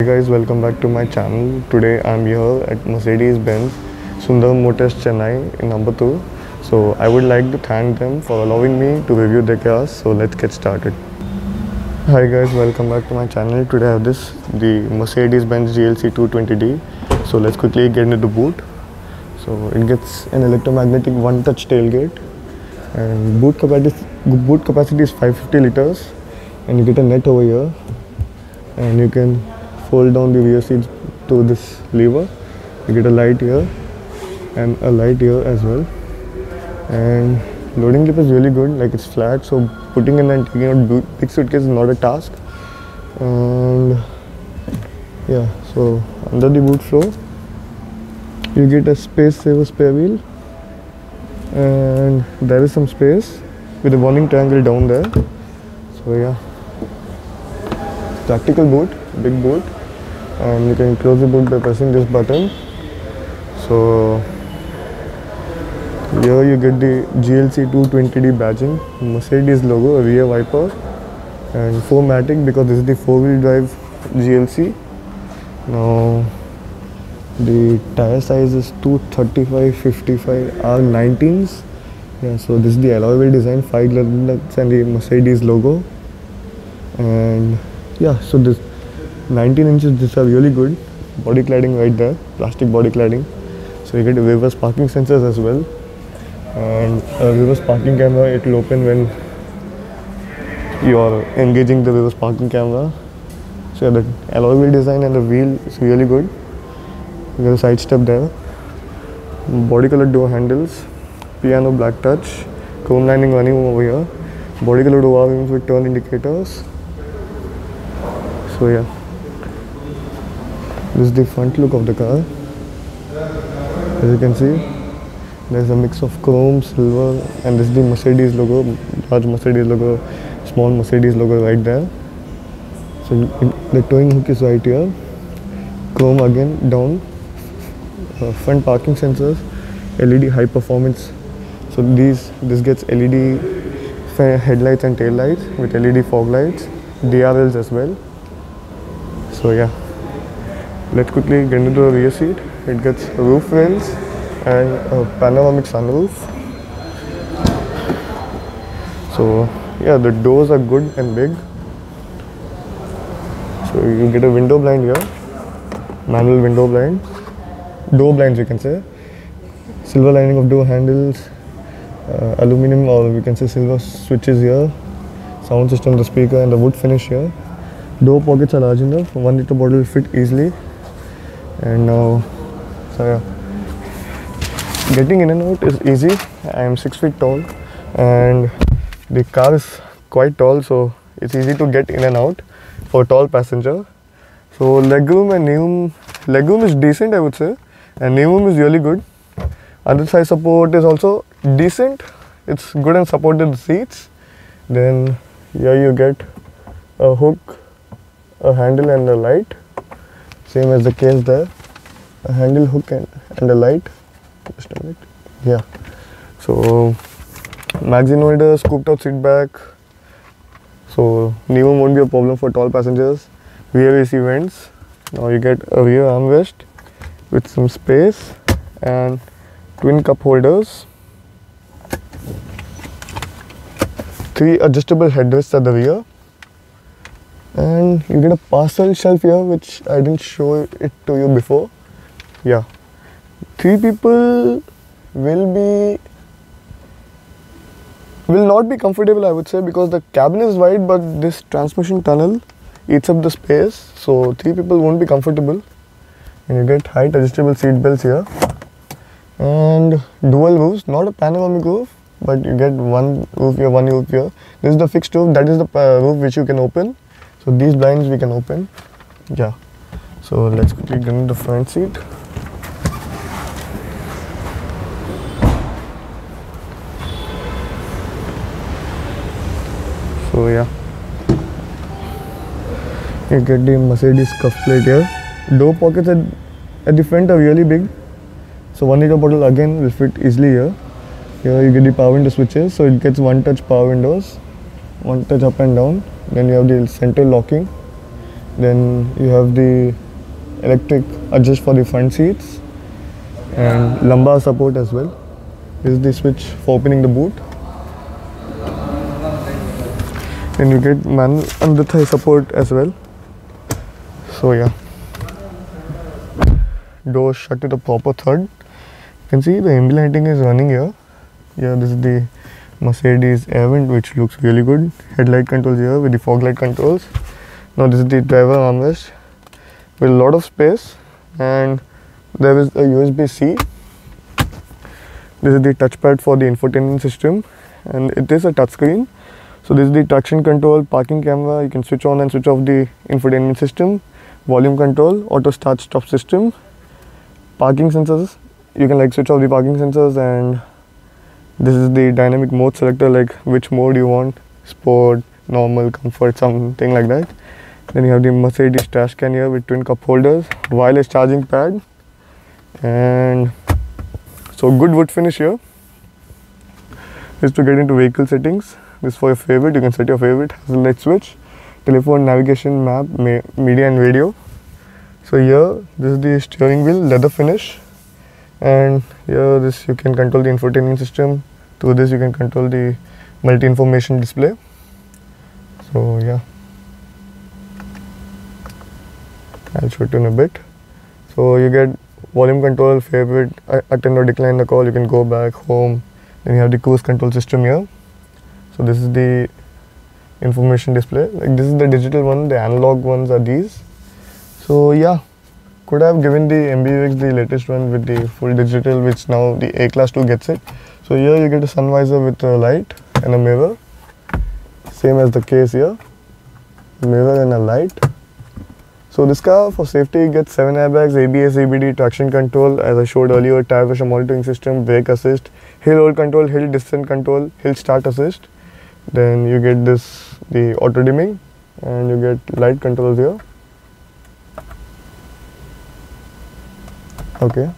Hey guys, welcome back to my channel. Today I'm here at Mercedes-Benz Sundar Motors Chennai in number 2. So I would like to thank them for allowing me to review their cars. So let's get started. Hi guys, welcome back to my channel. Today I have the Mercedes-Benz GLC 220D. So let's quickly get into the boot. So it gets an electromagnetic one-touch tailgate, and boot capacity is 550 liters, and you get a net over here, and you can fold down the rear seats to this lever. You get a light here and a light here as well, and loading clip is really good, like it's flat, so putting in and taking out big suitcase is not a task. And yeah, so under the boot floor you get a space saver spare wheel, and there is some space with a warning triangle down there. So yeah, practical boot, big boot, and you can close the boot by pressing this button. So here you get the GLC 220D badging, Mercedes logo, a rear wiper, and 4MATIC because this is the 4-wheel drive GLC. Now the tire size is 235/55 R19s. Yeah, so this is the alloy wheel design, 5 lugs and the Mercedes logo. And yeah, so this 19 inches, these are really good. Body cladding right there, plastic body cladding. So you get reverse parking sensors as well, and a reverse parking camera. It will open when you are engaging the reverse parking camera. So yeah, the alloy wheel design and the wheel is really good. You get a side step there. Body colored door handles, piano black touch, chrome lining running over here. Body colored door rims with turn indicators. So yeah, this is the front look of the car. As you can see, there's a mix of chrome, silver, and this is the Mercedes logo, large Mercedes logo, small Mercedes logo right there. So the towing hook is right here. Chrome again down. Front parking sensors, LED high performance. So this gets LED headlights and tail lights with LED fog lights, DRLs as well. So yeah, let's quickly get into the rear seat. It gets roof rails and a panoramic sunroof. So yeah, the doors are good and big. So you get a window blind here, manual window blind, door blinds you can say, silver lining of door handles, aluminum or we can say silver switches here, sound system, the speaker, and the wood finish here. Door pockets are large enough, 1 liter bottle will fit easily. And now, so yeah, getting in and out is easy. I am 6 feet tall and the car is quite tall, so it's easy to get in and out for a tall passenger. So legroom is decent, I would say, and kneeroom is really good. Other side support is also decent. It's good and supported seats. Then here you get a hook, a handle and a light, same as the case there. A handle, hook and a light. Just a minute. Yeah. So magazine holder, scooped out seat back. So kneeroom won't be a problem for tall passengers. Rear AC vents. Now you get a rear armrest with some space and twin cup holders. 3 adjustable headrests at the rear. And you get a parcel shelf here, which I didn't show it to you before. Yeah, 3 people will not be comfortable, I would say, because the cabin is wide, but this transmission tunnel eats up the space, so 3 people won't be comfortable. And you get height adjustable seat belts here, and dual roofs, not a panoramic roof, but you get one roof here, one roof here. This is the fixed roof, that is the roof which you can open. So these blinds we can open. Yeah. So let's quickly get into the front seat. So yeah, you get the Mercedes cuff plate here. Door pockets at the front are really big. So 1 liter bottle again will fit easily here. Here you get the power window switches. So it gets one touch power windows, one touch up and down. Then you have the center locking, Then you have the electric adjust for the front seats and lumbar support as well. This is the switch for opening the boot. Then you get manual under thigh support as well. So yeah, doors shut to the proper third. You can see the ambient lighting is running here. Yeah, this is the Mercedes Avent, which looks really good. Headlight controls here with the fog light controls. Now this is the driver armrest with a lot of space, and there is a USB-C. This is the touchpad for the infotainment system, and it is a touchscreen. So this is the traction control, parking camera. You can switch on and switch off the infotainment system, volume control, auto start stop system, parking sensors. You can like switch off the parking sensors, and this is the dynamic mode selector, like which mode you want, sport, normal, comfort, something like that. Then you have the Mercedes dash cam here with twin cup holders, wireless charging pad, and so good wood finish here. Is to get into vehicle settings. This is for your favorite. You can set your favorite. Has a light switch, telephone, navigation, map, media and radio. So here, this is the steering wheel, leather finish, and here this you can control the infotainment system. Through this you can control the multi-information display. So yeah, I'll show it in a bit. So you get volume control, favorite, attend or decline the call. You can go back home. Then you have the cruise control system here. So this is the information display. Like this is the digital one. The analog ones are these. So yeah, could have given the MBUX the latest one with the full digital, which now the A Class 2 gets it. So here you get a sun visor with a light and a mirror. Same as the case here. Mirror and a light. So this car for safety gets 7 airbags, ABS, ABD, traction control, as I showed earlier, tire pressure monitoring system, brake assist, hill hold control, hill descent control, hill start assist. Then you get this, the auto dimming, and you get light controls here. Okay.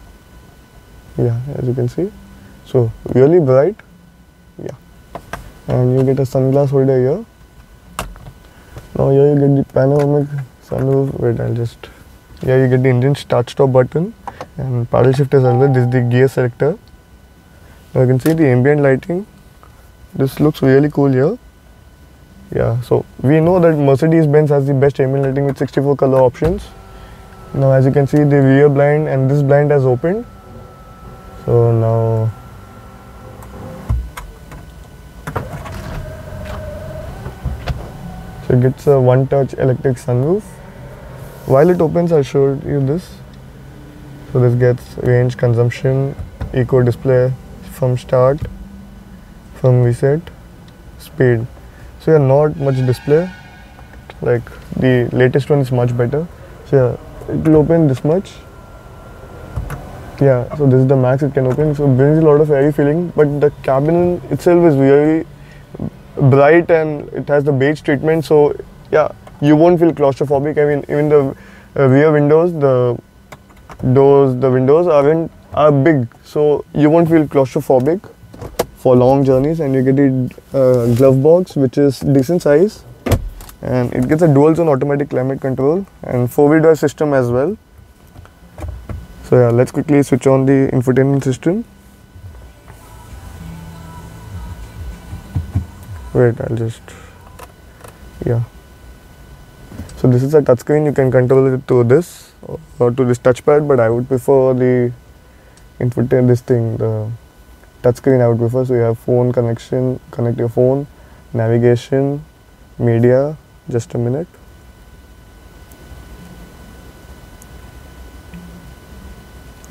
Yeah, as you can see. So really bright. Yeah. And you get a sunglass holder here. Now here you get the panoramic sunroof. Wait, I'll just. Yeah, you get the engine start stop button and paddle shifters as well. This is the gear selector. Now you can see the ambient lighting. This looks really cool here. Yeah, so we know that Mercedes-Benz has the best ambient lighting with 64 color options. Now as you can see, the rear blind and this blind has opened. So now it gets a one-touch electric sunroof. While it opens, I'll show you this. So this gets range, consumption, eco display from start, from reset, speed. So yeah, not much display. Like the latest one is much better. So yeah, it will open this much. Yeah, so this is the max it can open. So it brings a lot of airy feeling, but the cabin itself is very bright and it has the beige treatment. So yeah, you won't feel claustrophobic. I mean, even the rear windows, the doors, the windows are big, so you won't feel claustrophobic for long journeys. And you get the glove box, which is decent size, and it gets a dual zone automatic climate control and 4-wheel drive system as well. So yeah, let's quickly switch on the infotainment system. Wait, I'll just, yeah. So this is a touchscreen. You can control it to this or to this touchpad, but I would prefer the infotainment, this thing, the touchscreen I would prefer. So you have phone connection, connect your phone, navigation, media. Just a minute.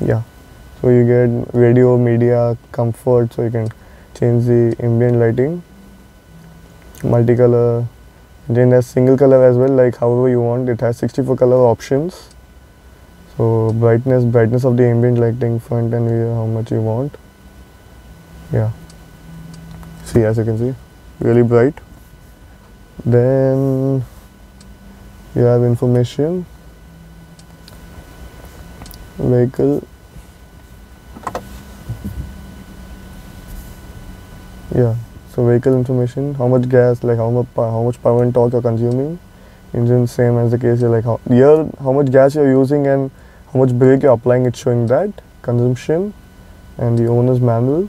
Yeah, so you get radio, media, comfort, so you can change the ambient lighting, multicolor, then there's single color as well, like however you want. It has 64 color options. So brightness of the ambient lighting, front and rear, how much you want. Yeah, see, as you can see, really bright. Then you have information, vehicle, yeah, so vehicle information, how much gas, like how much power and torque you're consuming, engine same as the case here, like how much gas you're using and how much brake you're applying, it's showing that consumption. And the owner's manual.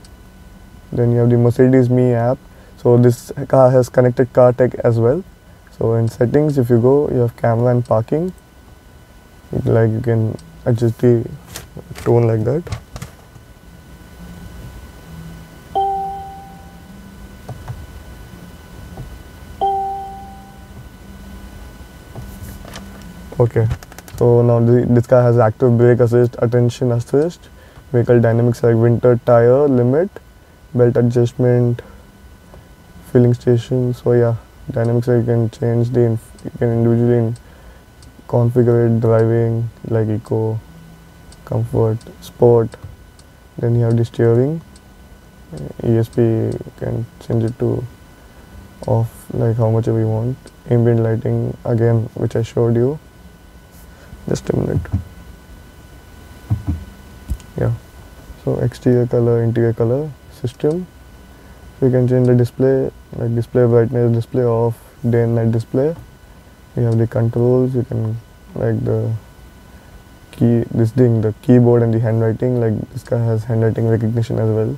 Then you have the Mercedes Me app. So this car has connected car tech as well. So in settings, if you go, you have camera and parking. Like you can adjust the tone like that. Okay, so now this car has active brake assist, attention assist, vehicle dynamics like winter tire limit, belt adjustment, filling station. So yeah, dynamics you can change you can individually configure it, driving like eco, comfort, sport. Then you have the steering, ESP you can change it to off like how much ever you want. Ambient lighting again, which I showed you. Just a minute. Yeah, so exterior color, interior color, system. So you can change the display, like display brightness, display off, day and night display. You have the controls, you can like the the keyboard and the handwriting, like this car has handwriting recognition as well.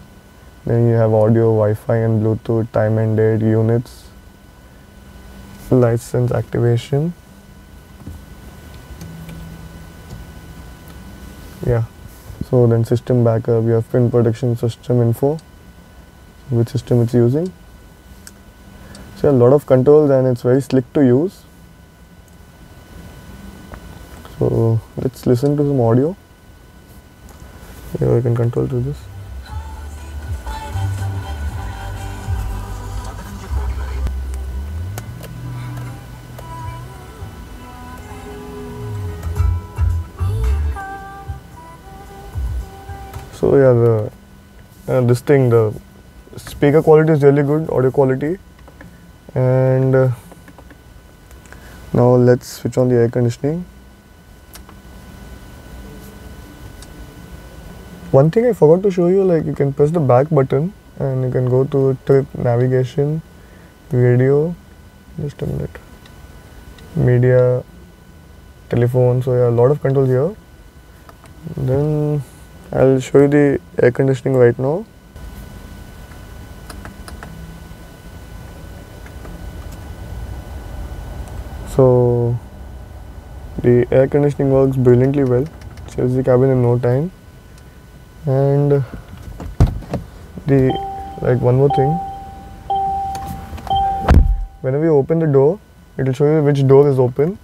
Then you have audio, Wi-Fi and Bluetooth, time and date, units, license activation. Yeah, so then system backup, you have pin protection, system info, which system it's using. So a lot of controls and it's very slick to use. So let's listen to some audio. Here we can control to this. So yeah, the speaker quality is really good, audio quality. And now let's switch on the air conditioning. One thing I forgot to show you, like you can press the back button and you can go to trip, navigation, radio, just a minute, media, telephone. So yeah, a lot of controls here. Then I'll show you the air conditioning right now. So the air conditioning works brilliantly well, chills the cabin in no time. And one more thing, whenever you open the door, it will show you which door is open.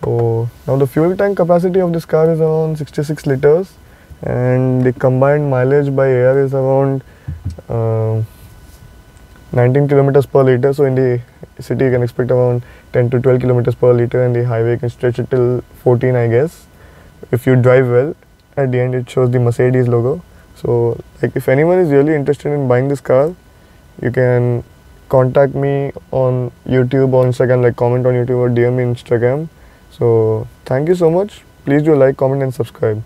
So now the fuel tank capacity of this car is around 66 liters and the combined mileage by air is around 19 kilometers per liter. So in the city you can expect around 10 to 12 kilometers per liter, and the highway you can stretch it till 14, I guess, if you drive well. At the end it shows the Mercedes logo. So like if anyone is really interested in buying this car, you can contact me on YouTube or Instagram, like comment on YouTube or DM me Instagram. So thank you so much. Please do like, comment and subscribe.